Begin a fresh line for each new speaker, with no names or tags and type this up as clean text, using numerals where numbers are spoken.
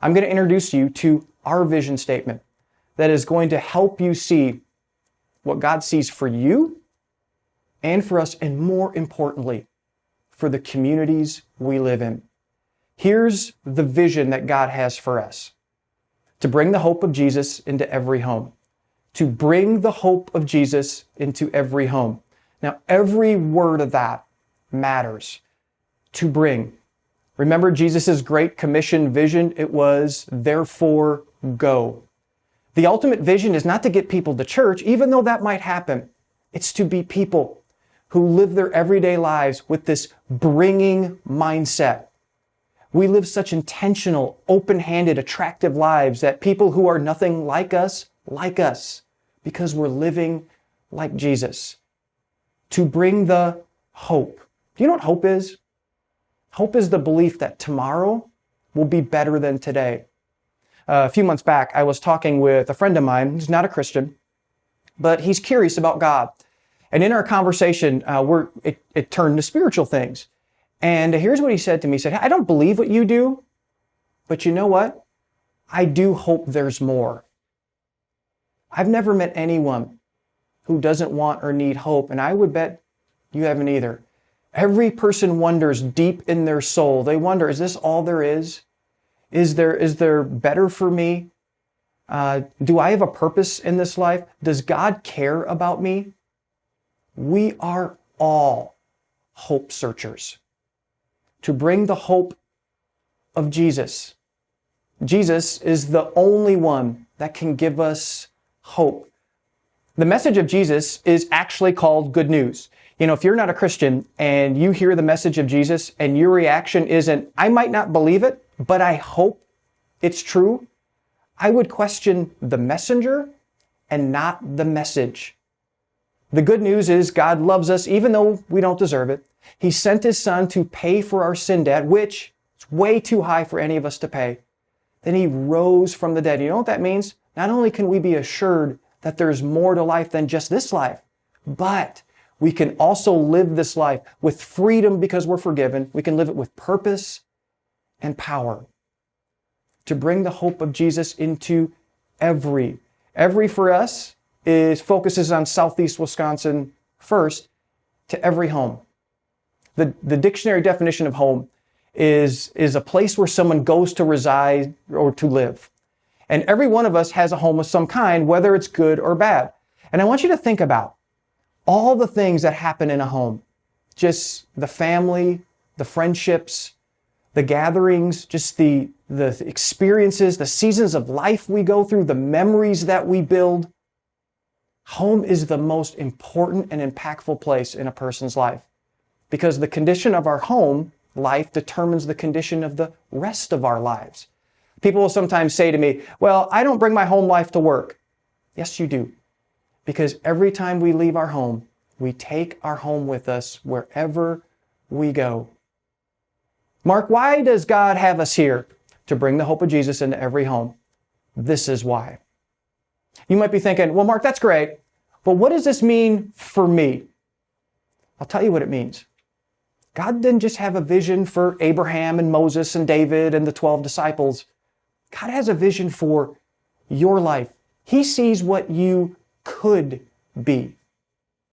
I'm going to introduce you to our vision statement that is going to help you see what God sees for you and for us, and more importantly, for the communities we live in. Here's the vision that God has for us: to bring the hope of Jesus into every home. To bring the hope of Jesus into every home. Now, every word of that matters. To bring. Remember Jesus' Great Commission vision? It was, therefore, go. The ultimate vision is not to get people to church, even though that might happen. It's to be people who live their everyday lives with this bringing mindset. We live such intentional, open-handed, attractive lives that people who are nothing like us, because we're living like Jesus. To bring the hope. Do you know what hope is? Hope is the belief that tomorrow will be better than today. A few months back, I was talking with a friend of mine. He's not a Christian, but he's curious about God. And in our conversation, it turned to spiritual things. And here's what he said to me. He said, I don't believe what you do, but you know what? I do hope there's more. I've never met anyone who doesn't want or need hope, and I would bet you haven't either. Every person wonders deep in their soul. They wonder, is this all there is? Is there better for me? Do I have a purpose in this life? Does God care about me? We are all hope searchers. To bring the hope of Jesus. Jesus is the only one that can give us hope. The message of Jesus is actually called good news. You know, if you're not a Christian and you hear the message of Jesus and your reaction isn't, I might not believe it, but I hope it's true, I would question the messenger and not the message. The good news is God loves us even though we don't deserve it. He sent His Son to pay for our sin debt, which is way too high for any of us to pay. Then He rose from the dead. You know what that means? Not only can we be assured that there's more to life than just this life, but we can also live this life with freedom because we're forgiven. We can live it with purpose and power. To bring the hope of Jesus into every for us focuses on Southeast Wisconsin first, to every home. The dictionary definition of home is a place where someone goes to reside or to live. And every one of us has a home of some kind, whether it's good or bad. And I want you to think about all the things that happen in a home. Just the family, the friendships, the gatherings, just the experiences, the seasons of life we go through, the memories that we build. Home is the most important and impactful place in a person's life, because the condition of our home life determines the condition of the rest of our lives. People will sometimes say to me, well, I don't bring my home life to work. Yes, you do. Because every time we leave our home, we take our home with us wherever we go. Mark, why does God have us here? To bring the hope of Jesus into every home. This is why. You might be thinking, well, Mark, that's great, but what does this mean for me? I'll tell you what it means. God didn't just have a vision for Abraham and Moses and David and the 12 disciples. God has a vision for your life. He sees what you could be.